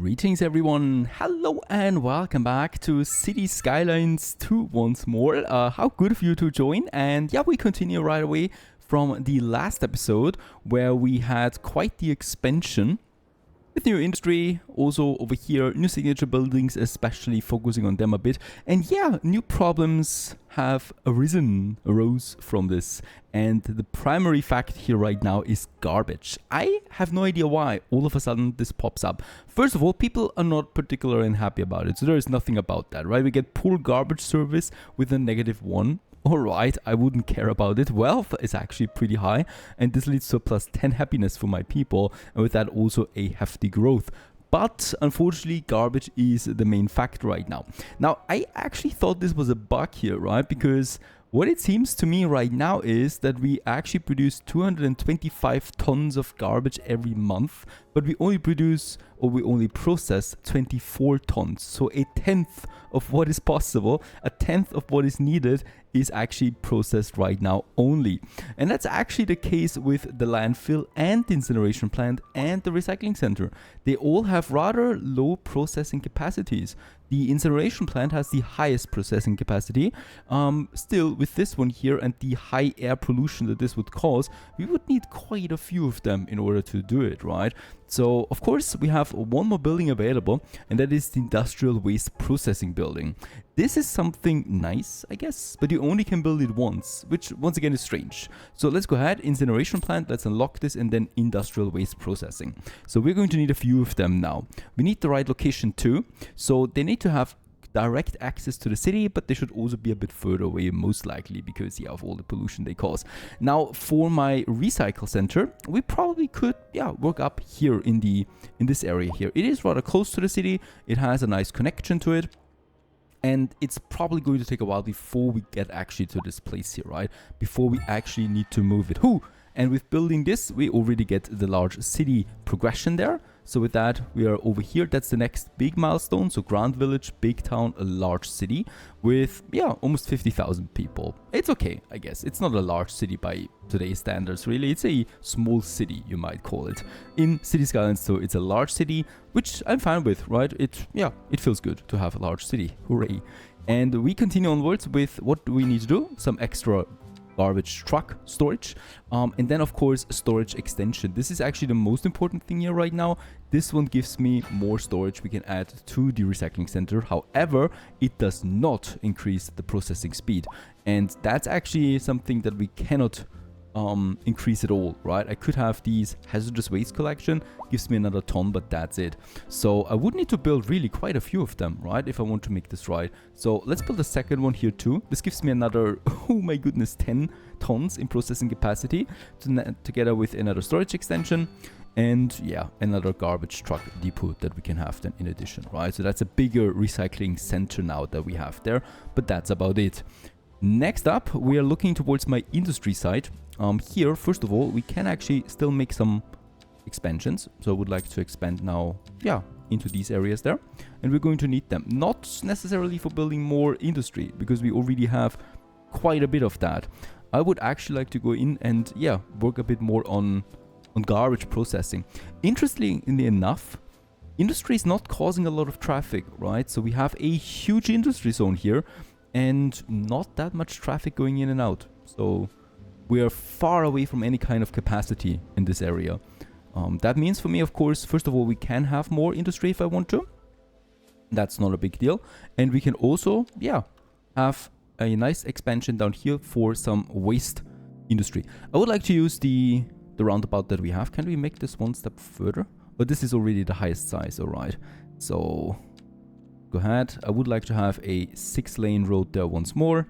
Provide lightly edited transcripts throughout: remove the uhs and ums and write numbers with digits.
Greetings everyone, hello and welcome back to City Skylines 2 once more. How good of you to join, and yeah, we continue right away from the last episode where we had quite the expansion with new industry, also over here, new signature buildings, especially focusing on them a bit. And yeah, new problems have arose from this. And the primary fact here right now is garbage. I have no idea why all of a sudden this pops up. First of all, people are not particularly unhappy about it. So there is nothing about that, right? We get poor garbage service with a -1. Alright, I wouldn't care about it. Wealth is actually pretty high, and this leads to a +10 happiness for my people, and with that also a hefty growth. But unfortunately, garbage is the main fact right now. Now, I actually thought this was a bug here, right? Because what it seems to me right now is that we actually produce 225 tons of garbage every month, but we only process 24 tons. So a tenth of what is possible, a tenth of what is needed is actually processed right now only. And that's actually the case with the landfill and the incineration plant and the recycling center. They all have rather low processing capacities. The incineration plant has the highest processing capacity. Still, with this one here and the high air pollution that this would cause, we would need quite a few of them in order to do it, right? So, of course, we have one more building available, and that is the industrial waste processing building. This is something nice, I guess, but you only can build it once, which once again is strange. So let's go ahead, incineration plant, let's unlock this, and then industrial waste processing. So we're going to need a few of them now. We need the right location too, so they need to have direct access to the city, but they should also be a bit further away, most likely, because yeah, of all the pollution they cause. Now, for my recycle center, we probably could work up here in this area here. It is rather close to the city, it has a nice connection to it, and it's probably going to take a while before we get actually to this place here, right? Before we actually need to move it. And with building this, we already get the large city progression there. So with that, we are over here. That's the next big milestone. So Grand Village, big town, a large city with, almost 50,000 people. It's okay, I guess. It's not a large city by today's standards, really. It's a small city, you might call it. In City Skylines, so it's a large city, which I'm fine with, right? It feels good to have a large city. Hooray. And we continue onwards with what do we need to do? Some extra garbage truck storage, and then of course storage extension. This is actually the most important thing here right now. This one gives me more storage we can add to the recycling center. However, it does not increase the processing speed, and that's actually something that we cannot increase at all, right? I could have these hazardous waste collection, gives me another ton, but that's it. So I would need to build really quite a few of them, right? If I want to make this right. So let's build a second one here too. This gives me another, oh my goodness, 10 tons in processing capacity together with another storage extension. And yeah, another garbage truck depot that we can have then in addition, right? So that's a bigger recycling center now that we have there, but that's about it. Next up, we are looking towards my industry side. Here, first of all, we can actually still make some expansions. So I would like to expand now, into these areas there. And we're going to need them. Not necessarily for building more industry, because we already have quite a bit of that. I would actually like to go in and, work a bit more on garbage processing. Interestingly enough, industry is not causing a lot of traffic, right? So we have a huge industry zone here, and not that much traffic going in and out. So we are far away from any kind of capacity in this area. That means for me, of course, first of all, we can have more industry if I want to. That's not a big deal. And we can also, have a nice expansion down here for some waste industry. I would like to use the roundabout that we have. Can we make this one step further? But this is already the highest size, all right. So go ahead. I would like to have a 6-lane road there once more.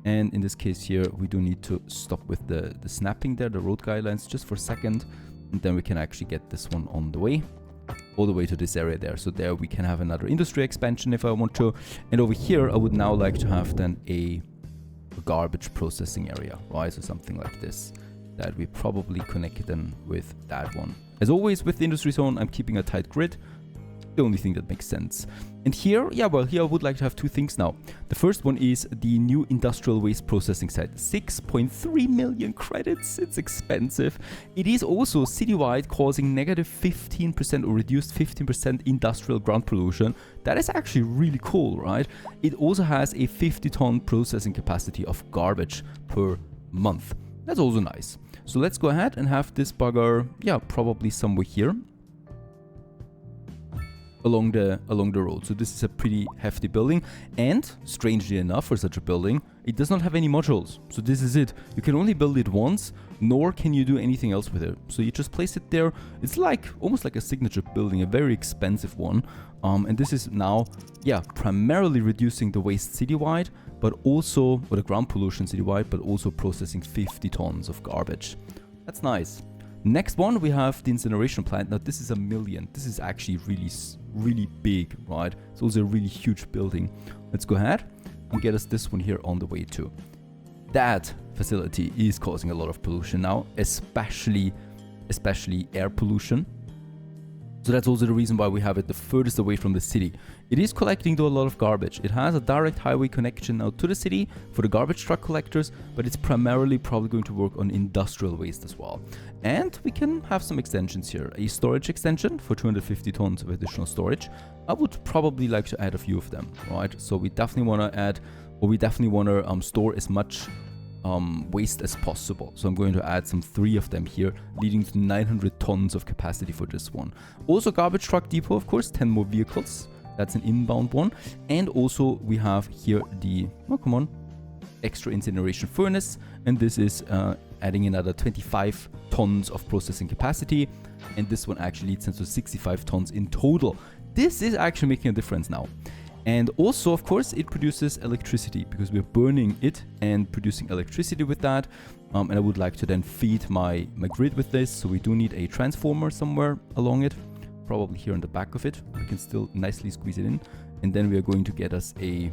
And in this case here, we do need to stop with the snapping there, the road guidelines, just for a second. And then we can actually get this one on the way, all the way to this area there. So there we can have another industry expansion if I want to. And over here, I would now like to have then a garbage processing area, right? So something like this, that we probably connect then with that one. As always with the industry zone, I'm keeping a tight grid. the only thing that makes sense. And here, yeah, well, here I would like to have two things now. The first one is the new industrial waste processing site. 6.3 million credits. It's expensive. It is also citywide, causing negative 15% or reduced 15% industrial ground pollution. That is actually really cool, right? It also has a 50-ton processing capacity of garbage per month. That's also nice. So let's go ahead and have this bugger, yeah, probably somewhere here along the road. So this is a pretty hefty building, and strangely enough for such a building, it does not have any modules. So this is it. You can only build it once, nor can you do anything else with it. So you just place it there. It's like almost like a signature building, a very expensive one. And this is now, yeah, primarily reducing the waste citywide, but also, or the ground pollution citywide, but also processing 50 tons of garbage. That's nice. Next one, we have the incineration plant. Now this is 1 million. This is actually really big, right? It's also a really huge building. Let's go ahead and get us this one here on the way too. That facility is causing a lot of pollution now, especially air pollution. So that's also the reason why we have it the furthest away from the city. It is collecting though a lot of garbage. It has a direct highway connection now to the city for the garbage truck collectors, but it's primarily probably going to work on industrial waste as well. And we can have some extensions here. A storage extension for 250 tons of additional storage. I would probably like to add a few of them, right? So we definitely want to add, or we definitely want to store as much waste as possible. So I'm going to add some 3 of them here, leading to 900 tons of capacity for this one. Also garbage truck depot, of course, 10 more vehicles. That's an inbound one. And also we have here the, oh come on, extra incineration furnace. And this is adding another 25 tons of processing capacity. And this one actually leads into 65 tons in total. This is actually making a difference now. And also, of course, it produces electricity because we're burning it and producing electricity with that. And I would like to then feed my grid with this. So we do need a transformer somewhere along it, probably here in the back of it. We can still nicely squeeze it in. And then we are going to get us a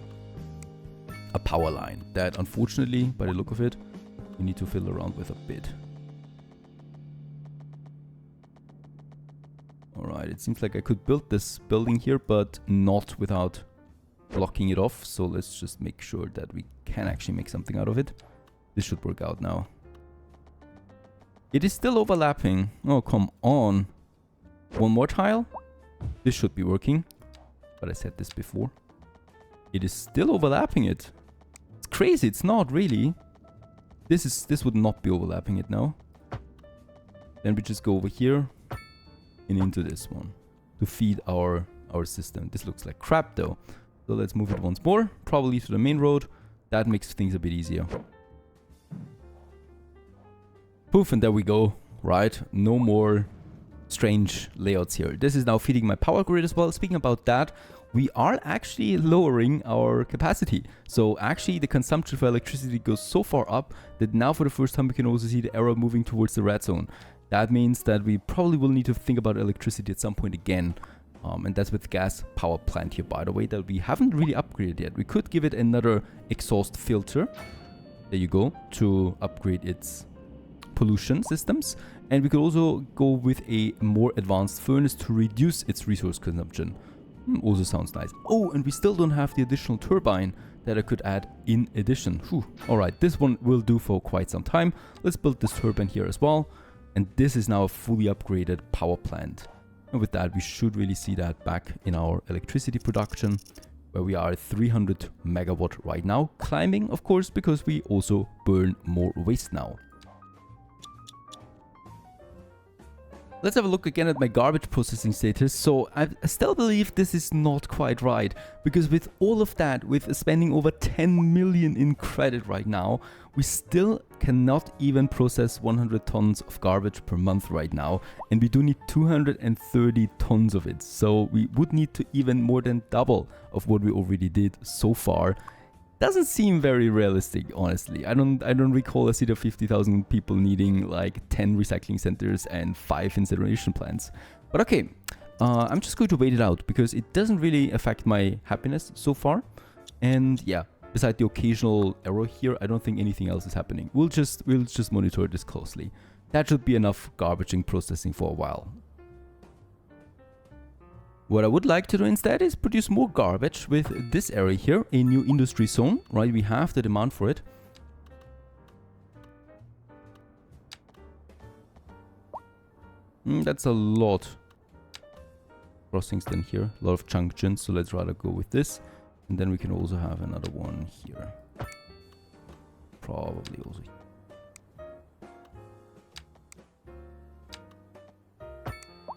power line that, unfortunately, by the look of it, we need to fiddle around with a bit. All right, it seems like I could build this building here, but not without blocking it off. So let's just make sure that we can actually make something out of it. This should work out now. It is still overlapping. Oh, come on. One more tile. This should be working. But I said this before. It is still overlapping it. It's crazy. It's not really. This would not be overlapping it now. Then we just go over here and into this one to feed our system. This looks like crap though. So let's move it once more, probably to the main road. That makes things a bit easier. Poof, and there we go, right? No more strange layouts here. This is now feeding my power grid as well. Speaking about that, we are actually lowering our capacity. So actually the consumption for electricity goes so far up that now for the first time we can also see the arrow moving towards the red zone. That means that we probably will need to think about electricity at some point again. And that's with gas power plant here, by the way, that we haven't really upgraded yet. We could give it another exhaust filter. There you go, to upgrade its pollution systems. And we could also go with a more advanced furnace to reduce its resource consumption. Also sounds nice. Oh, and we still don't have the additional turbine that I could add in addition. All right, this one will do for quite some time. Let's build this turbine here as well. And this is now a fully upgraded power plant. And with that, we should really see that back in our electricity production, where we are at 300 megawatt right now. Climbing, of course, because we also burn more waste now. Let's have a look again at my garbage processing status. So I still believe this is not quite right, because with all of that, with spending over 10 million in credit right now, we still cannot even process 100 tons of garbage per month right now. And we do need 230 tons of it. So we would need to even more than double of what we already did so far. Doesn't seem very realistic, honestly. I don't recall a city of 50,000 people needing like 10 recycling centers and 5 incineration plants. But okay, I'm just going to wait it out because it doesn't really affect my happiness so far. And yeah, beside the occasional error here, I don't think anything else is happening. We'll just monitor this closely. That should be enough garbaging processing for a while. What I would like to do instead is produce more garbage with this area here, a new industry zone, right? We have the demand for it. That's a lot crossings then here, a lot of junctions, so let's rather go with this. And then we can also have another one here. Probably also here.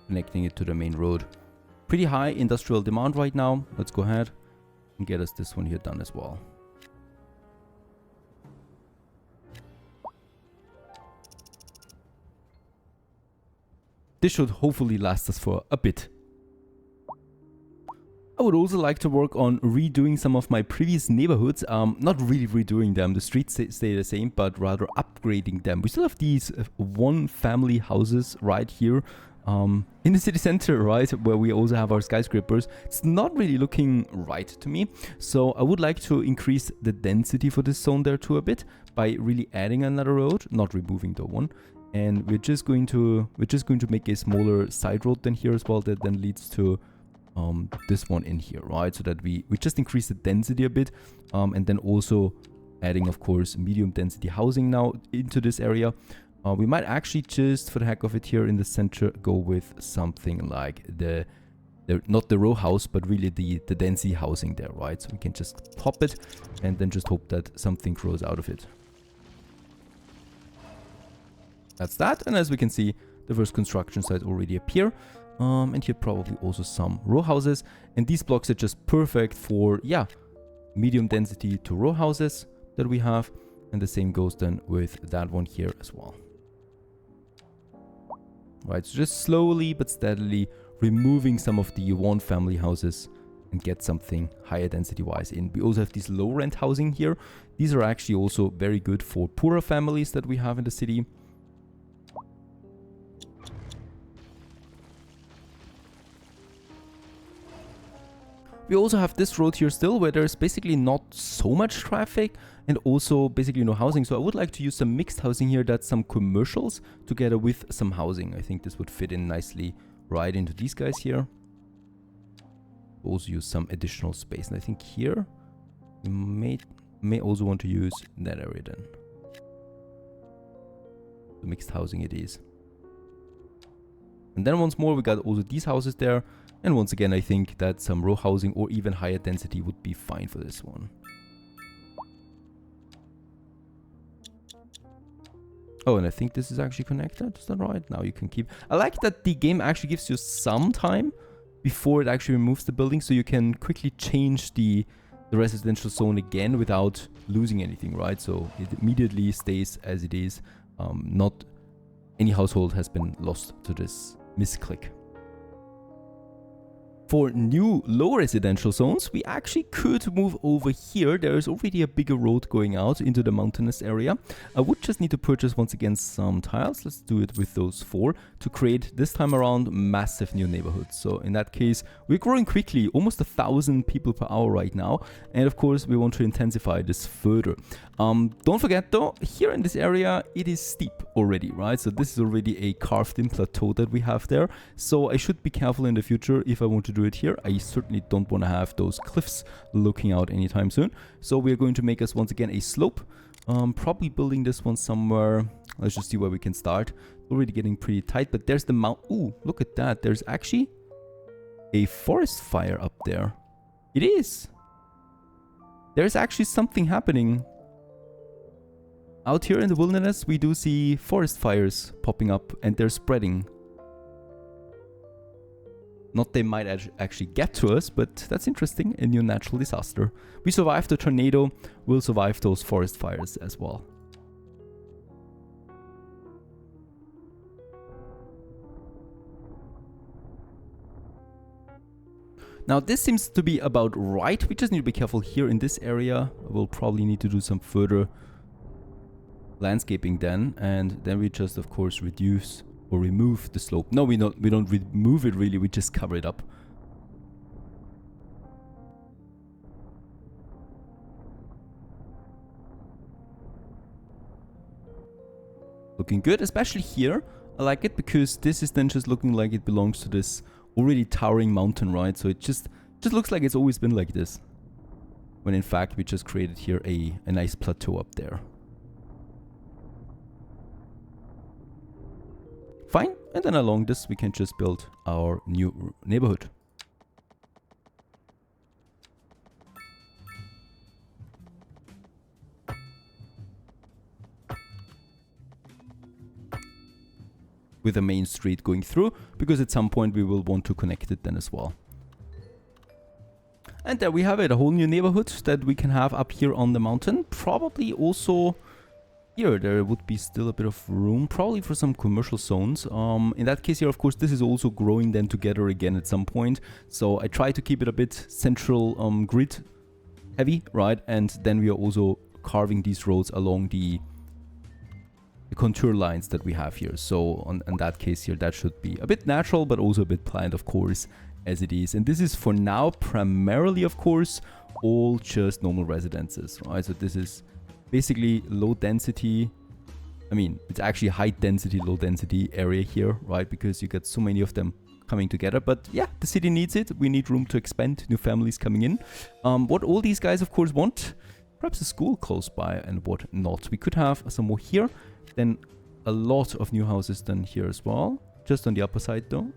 Connecting it to the main road. Pretty high industrial demand right now. Let's go ahead and get us this one here done as well. This should hopefully last us for a bit. I would also like to work on redoing some of my previous neighborhoods. Not really redoing them, the streets stay the same, but rather upgrading them. We still have these one family houses right here in the city center, right, where we also have our skyscrapers. It's not really looking right to me, so I would like to increase the density for this zone there too a bit by really adding another road, not removing the one. And we're just going to make a smaller side road then here as well, that then leads to this one in here, right? So that we just increase the density a bit, and then also adding, of course, medium density housing now into this area. We might actually just, for the heck of it here in the center, go with something like the not the row house, but really the density housing there, right? So we can just pop it and then just hope that something grows out of it. That's that, and as we can see, the first construction sites already appear. And here probably also some row houses. And these blocks are just perfect for, yeah, medium density to row houses that we have. And the same goes then with that one here as well. Right, so just slowly but steadily removing some of the one family houses and get something higher density wise in. We also have these low rent housing here. These are actually also very good for poorer families that we have in the city. We also have this road here still where there's basically not so much traffic and also basically no housing. So I would like to use some mixed housing here, that's some commercials together with some housing. I think this would fit in nicely right into these guys here. Also use some additional space. And I think here we may also want to use that area then. The mixed housing it is. And then once more we got also these houses there. And once again, I think that some row housing or even higher density would be fine for this one. Oh, and I think this is actually connected. Is that right? Now you can keep... I like that the game actually gives you some time before it actually removes the building, so you can quickly change the residential zone again without losing anything, right? So it immediately stays as it is. Not any household has been lost to this misclick. For new low residential zones, we actually could move over here. There is already a bigger road going out into the mountainous area. I would just need to purchase once again some tiles. Let's do it with those 4 to create this time around massive new neighborhoods. So in that case, we're growing quickly, almost 1,000 people per hour right now. And of course, we want to intensify this further. Don't forget though, here in this area, it is steep already, right? So this is already a carved in plateau that we have there. So I should be careful in the future if I want to do it here. I certainly don't want to have those cliffs looking out anytime soon. So we're going to make us once again a slope. Probably building this one somewhere. Let's just see where we can start. Already getting pretty tight, but there's the mount. Ooh, look at that. There's actually a forest fire up there. It is. There's actually something happening. Out here in the wilderness, we do see forest fires popping up and they're spreading. Not they might actually get to us, but that's interesting. A new natural disaster. We survived the tornado, we'll survive those forest fires as well. Now this seems to be about right. We just need to be careful here in this area. We'll probably need to do some further landscaping then, and then we just of course reduce or remove the slope. No, we don't remove it really, we just cover it up. Looking good, especially here. I like it because this is then just looking like it belongs to this already towering mountain, right? So it just looks like it's always been like this. When in fact we just created here a nice plateau up there. Fine, and then along this we can just build our new neighborhood. With a main street going through, because at some point we will want to connect it then as well. And there we have it, a whole new neighborhood that we can have up here on the mountain. Probably also here there would be still a bit of room, probably for some commercial zones. In that case here, of course, this is also growing then together again at some point. So I try to keep it a bit central grid heavy, right? And then we are also carving these roads along the contour lines that we have here. So in that case here, that should be a bit natural, but also a bit planned, of course, as it is. And this is for now primarily, of course, all just normal residences, right? So this is basically low density. I mean, it's actually high density, low density area here, right? Because you get so many of them coming together. But yeah, the city needs it. We need room to expand, new families coming in. What all these guys, of course, want, perhaps a school close by and what not. We could have some more here. Then a lot of new houses then here as well. Just on the upper side though,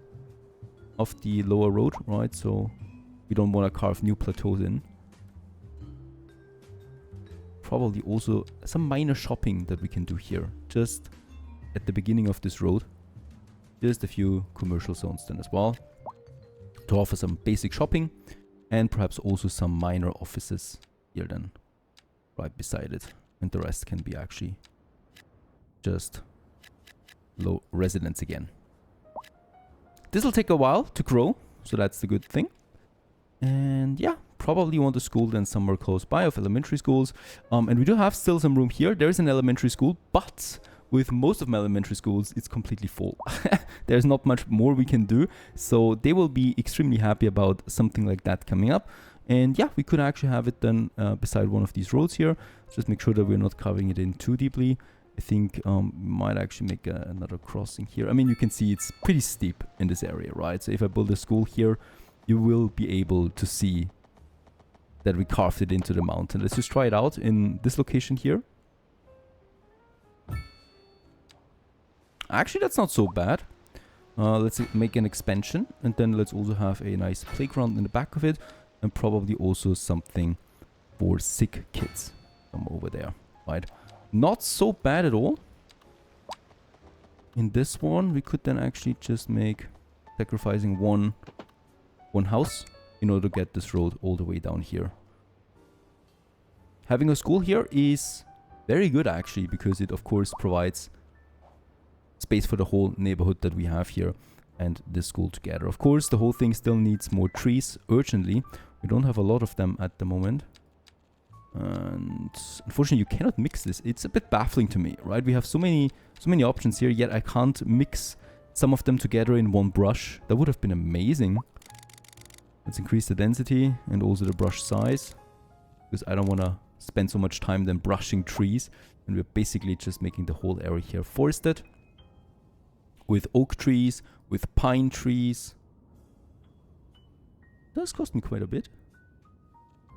of the lower road, right? So we don't want to carve new plateaus in. Probably also some minor shopping that we can do here. Just at the beginning of this road. Just a few commercial zones then as well. To offer some basic shopping. And perhaps also some minor offices here then. Right beside it. And the rest can be actually just low residence again. This will take a while to grow, so that's the good thing. And yeah, probably want a school then somewhere close by of elementary schools. And we do have still some room here. There is an elementary school, but with most of my elementary schools, it's completely full. There's not much more we can do. So they will be extremely happy about something like that coming up. And yeah, we could actually have it then beside one of these roads here. Just make sure that we're not carving it in too deeply. I think we might actually make another crossing here. I mean, you can see it's pretty steep in this area, right? So if I build a school here, you will be able to see that we carved it into the mountain. Let's just try it out in this location here. Actually, that's not so bad. Let's make an expansion. And then let's also have a nice playground in the back of it. And probably also something for sick kids. Over there, right? Not so bad at all. In this one, we could then actually just make sacrificing one house in order to get this road all the way down here. Having a school here is very good actually, because it of course provides space for the whole neighborhood that we have here and this school together. Of course, the whole thing still needs more trees urgently. We don't have a lot of them at the moment. And unfortunately, you cannot mix this. It's a bit baffling to me, right? We have so many options here, yet I can't mix some of them together in one brush. That would have been amazing. Let's increase the density and also the brush size, because I don't want to spend so much time then brushing trees. And we're basically just making the whole area here forested. With oak trees, with pine trees. Does cost me quite a bit.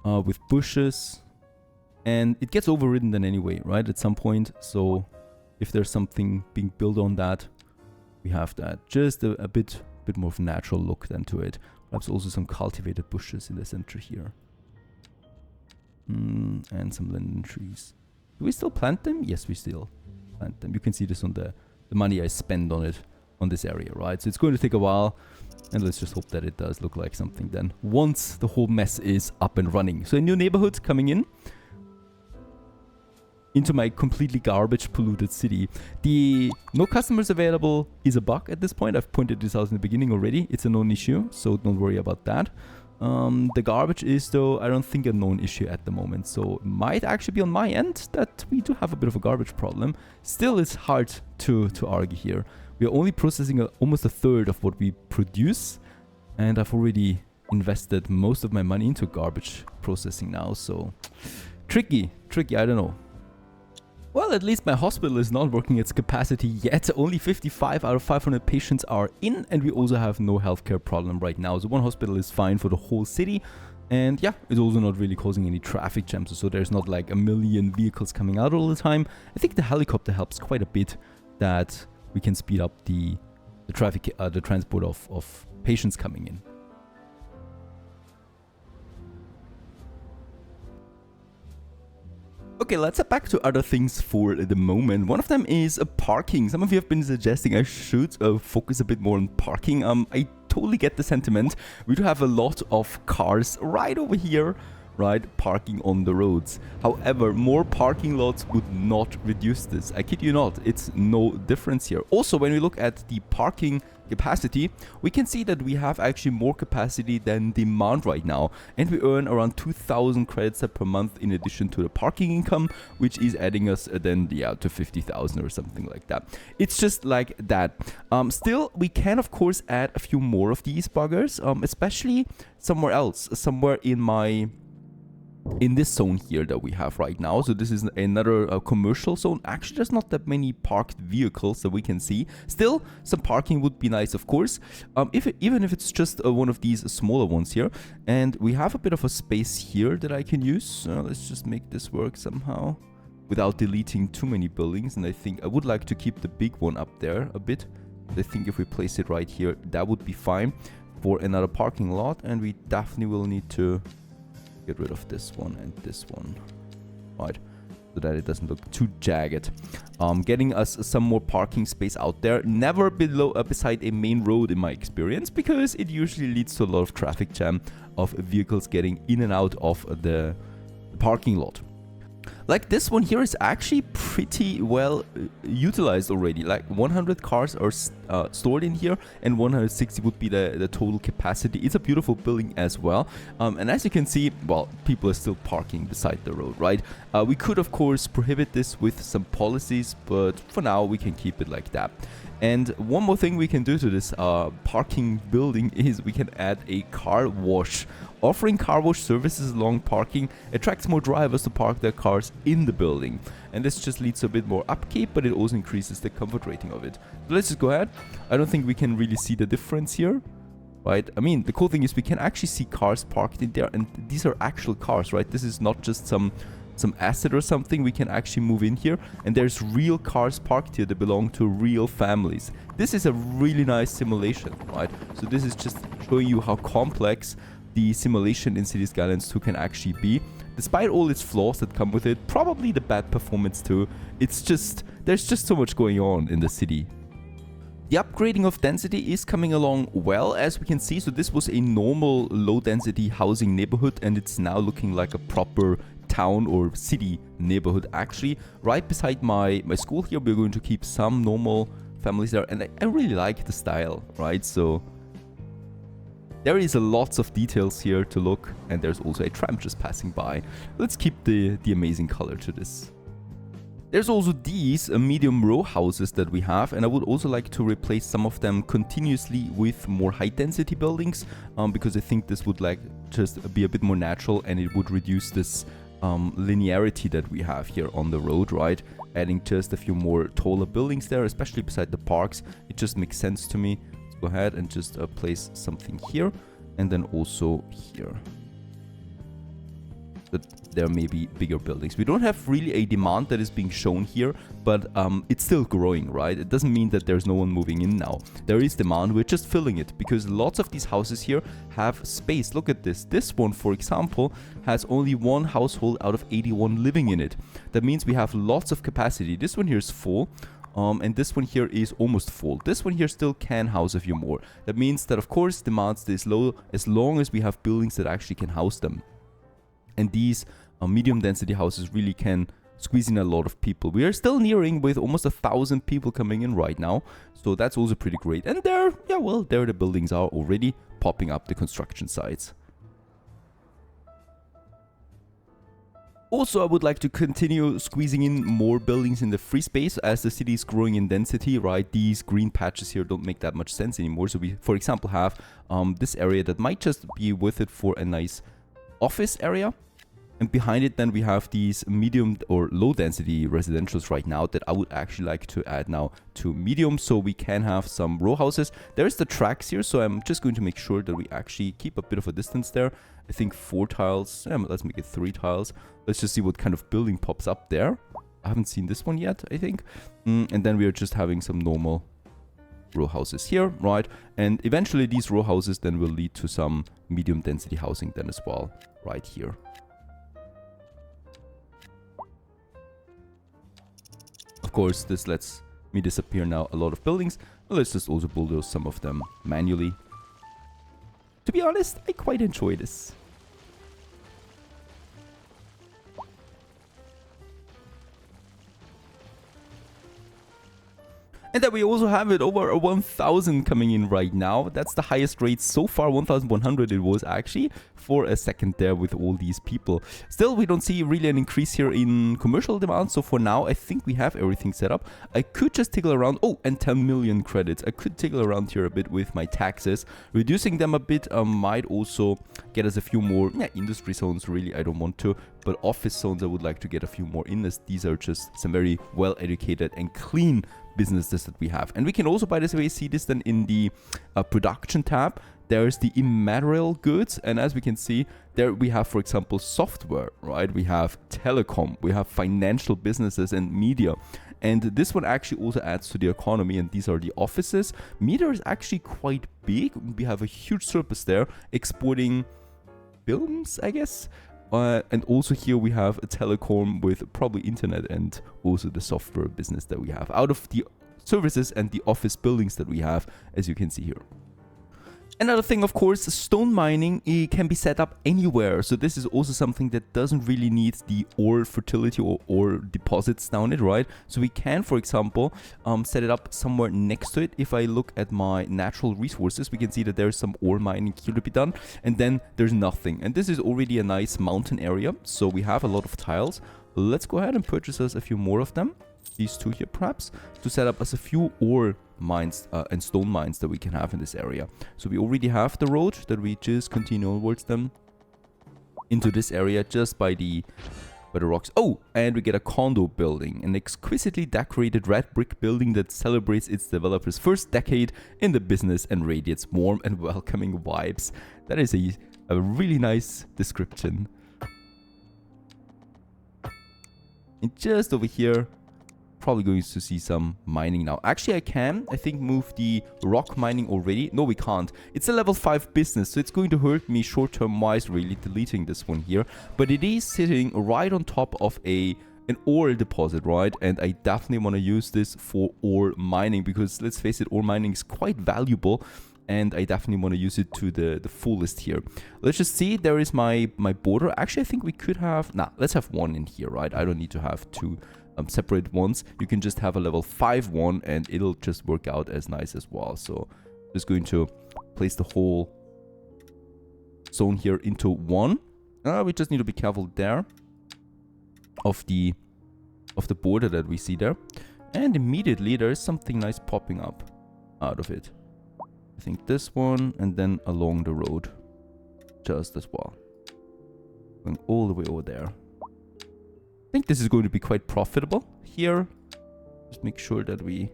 With bushes. And it gets overridden then anyway, right, at some point. So if there's something being built on that, we have that. Just a bit more of a natural look then to it. Perhaps also some cultivated bushes in the center here. And some linden trees. Do we still plant them? Yes, we still plant them. You can see this on the money I spend on it, on this area, right? So it's going to take a while. And let's just hope that it does look like something then once the whole mess is up and running. So a new neighborhood coming in. Into my completely garbage polluted city. The no customers available is a bug at this point. I've pointed this out in the beginning already. It's a known issue, so don't worry about that. The garbage is though, I don't think, a known issue at the moment. So it might actually be on my end that we do have a bit of a garbage problem. Still, it's hard to argue here. We are only processing almost a third of what we produce. And I've already invested most of my money into garbage processing now. So tricky, I don't know. Well, at least my hospital is not working at its capacity yet. Only 55 out of 500 patients are in, and we also have no healthcare problem right now. So one hospital is fine for the whole city. And yeah, it's also not really causing any traffic jams. So there's not like a million vehicles coming out all the time. I think the helicopter helps quite a bit, that we can speed up the traffic, the transport of patients coming in. Okay, let's head back to other things for the moment. One of them is parking. Some of you have been suggesting I should focus a bit more on parking. I totally get the sentiment. We do have a lot of cars right over here, right, parking on the roads. However, more parking lots would not reduce this. I kid you not, it's no difference here. Also, when we look at the parking capacity, we can see that we have actually more capacity than demand right now, and we earn around 2,000 credits per month in addition to the parking income, which is adding us then to 50,000 or something like that. It's just like that. Still, we can of course add a few more of these buggers, especially somewhere else, somewhere in this zone here that we have right now. So this is another commercial zone. Actually, there's not that many parked vehicles that we can see. Still, some parking would be nice, of course, even if it's just one of these smaller ones here. And we have a bit of a space here that I can use. Let's just make this work somehow without deleting too many buildings. And I think I would like to keep the big one up there a bit. I think if we place it right here, that would be fine for another parking lot. And we definitely will need to get rid of this one and this one, right, so that it doesn't look too jagged. Getting us some more parking space out there, never beside a main road in my experience, because it usually leads to a lot of traffic jam of vehicles getting in and out of the parking lot. Like this one here is actually pretty well utilized already. Like 100 cars are stored in here, and 160 would be the total capacity. It's a beautiful building as well. And as you can see, well, people are still parking beside the road, right? We could, of course, prohibit this with some policies, but for now, we can keep it like that. And one more thing we can do to this parking building is we can add a car wash. Offering car wash services along parking attracts more drivers to park their cars in the building. And this just leads to a bit more upkeep, but it also increases the comfort rating of it. So let's just go ahead. I don't think we can really see the difference here, right? I mean, the cool thing is we can actually see cars parked in there, and these are actual cars, right? This is not just some asset or something. We can actually move in here, and there's real cars parked here that belong to real families. This is a really nice simulation, right? So this is just showing you how complex the simulation in City Skylines 2 can actually be, despite all its flaws that come with it, probably the bad performance too. It's just, there's just so much going on in the city. The upgrading of density is coming along well, as we can see. So this was a normal low density housing neighborhood, and it's now looking like a proper town or city neighborhood. Actually, right beside my school here, we're going to keep some normal families there, and I really like the style, right? So there is a lots of details here to look, and there's also a tram just passing by. Let's keep the amazing color to this. There's also these medium row houses that we have, and I would also like to replace some of them continuously with more high density buildings, because I think this would like just be a bit more natural, and it would reduce this linearity that we have here on the road, right? Adding just a few more taller buildings there, especially beside the parks. It just makes sense to me. Let's go ahead and just place something here, and then also here. That there may be bigger buildings. We don't have really a demand that is being shown here, but it's still growing, right? It doesn't mean that there's no one moving in now. There is demand, we're just filling it, because lots of these houses here have space. Look at this. This one, for example, has only one household out of 81 living in it. That means we have lots of capacity. This one here is full. And this one here is almost full. This one here still can house a few more. That means that, of course, demand stays low as long as we have buildings that actually can house them. And these medium density houses really can squeeze in a lot of people. We are still nearing with almost 1,000 people coming in right now. So that's also pretty great. And there, yeah, well, there the buildings are already popping up, the construction sites. Also, I would like to continue squeezing in more buildings in the free space as the city is growing in density, right? These green patches here don't make that much sense anymore. So we, for example, have this area that might just be worth it for a nice office area. And behind it then we have these medium or low density residentials right now that I would actually like to add now to medium, so we can have some row houses. There's the tracks here, so I'm just going to make sure that we actually keep a bit of a distance there. I think 4 tiles. Let's make it 3 tiles. Let's just see what kind of building pops up there. I haven't seen this one yet, I think. And then we are just having some normal row houses here, right? And eventually these row houses then will lead to some medium density housing then as well, right here. Of course, this lets me disappear now a lot of buildings. Let's just also bulldoze some of them manually. To be honest, I quite enjoy this. And then we also have it over 1,000 coming in right now. That's the highest rate so far. 1,100 it was actually for a second there with all these people. Still, we don't see really an increase here in commercial demand. So for now, I think we have everything set up. I could just tickle around. Oh, and 10 million credits. I could tickle around here a bit with my taxes. Reducing them a bit might also get us a few more industry zones. Really, I don't want to. But office zones, I would like to get a few more in this. These are just some very well-educated and clean businesses that we have. And we can also, by this way, see this then in the production tab. There's the immaterial goods, and as we can see there, we have, for example, software, right? We have telecom, we have financial businesses and media. And this one actually also adds to the economy, and these are the offices. Media is actually quite big. We have a huge surplus there, exporting films, I guess. And also here we have a telecom with probably internet and also the software business that we have out of the services and the office buildings that we have, as you can see here. Another thing, of course, stone mining, it can be set up anywhere. So this is also something that doesn't really need the ore fertility or ore deposits down it, right? So we can, for example, set it up somewhere next to it. If I look at my natural resources, we can see that there's some ore mining here to be done. And then there's nothing. And this is already a nice mountain area. So we have a lot of tiles. Let's go ahead and purchase us a few more of them. These two here, perhaps, to set up as a few ore mines and stone mines that we can have in this area. So we already have the road that we just continue onwards them into this area just by the rocks. Oh, and we get a condo building, an exquisitely decorated red brick building that celebrates its developer's first decade in the business and radiates warm and welcoming vibes. That is a really nice description. And just over here, probably going to see some mining now. Actually, I think, move the rock mining already. No, we can't. It's a level 5 business, so it's going to hurt me short-term wise, really, deleting this one here. But it is sitting right on top of an ore deposit, right? And I definitely want to use this for ore mining because, let's face it, ore mining is quite valuable. And I definitely want to use it to the fullest here. Let's just see. There is my border. Actually, I think we could have... Nah, let's have one in here, right? I don't need to have two separate ones. You can just have a level 5 one and it'll just work out as nice as well. So just going to place the whole zone here into one. We just need to be careful there of the border that we see there. And immediately there is something nice popping up out of it. I think this one, and then along the road just as well, going all the way over there. I think this is going to be quite profitable here. Just make sure that we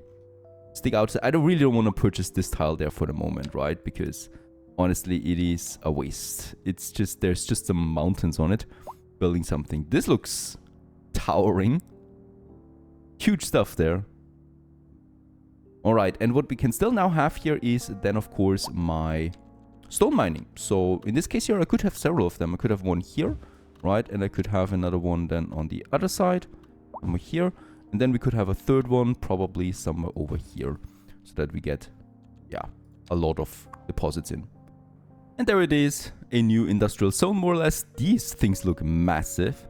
stick out. I really don't want to purchase this tile there for the moment, right? Because honestly, it is a waste. It's just, there's just some mountains on it. Building something. This looks towering. Huge stuff there. Alright, and what we can still now have here is then, of course, my stone mining. So in this case here, I could have several of them. I could have one here. Right, and I could have another one then on the other side, somewhere here, and then we could have a third one probably somewhere over here, so that we get, a lot of deposits in. And there it is, a new industrial zone, more or less. These things look massive,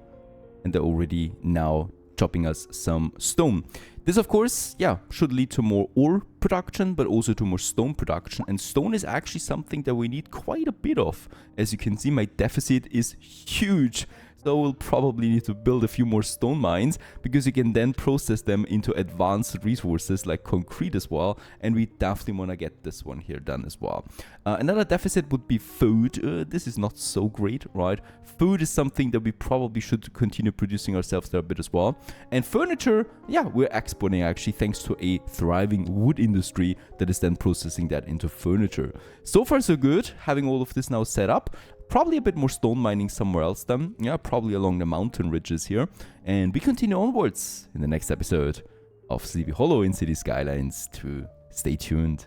and they're already now chopping us some stone. This, of course, should lead to more ore production, but also to more stone production. And stone is actually something that we need quite a bit of. As you can see, my deficit is huge. So we'll probably need to build a few more stone mines because you can then process them into advanced resources like concrete as well. And we definitely want to get this one here done as well. Another deficit would be food. This is not so great, right? Food is something that we probably should continue producing ourselves there a bit as well. And furniture, yeah, we're exporting actually thanks to a thriving wood industry that is then processing that into furniture. So far so good, having all of this now set up. Probably a bit more stone mining somewhere else then. Yeah, probably along the mountain ridges here. And we continue onwards in the next episode of Sleepy Hollow in City Skylines 2. Stay tuned.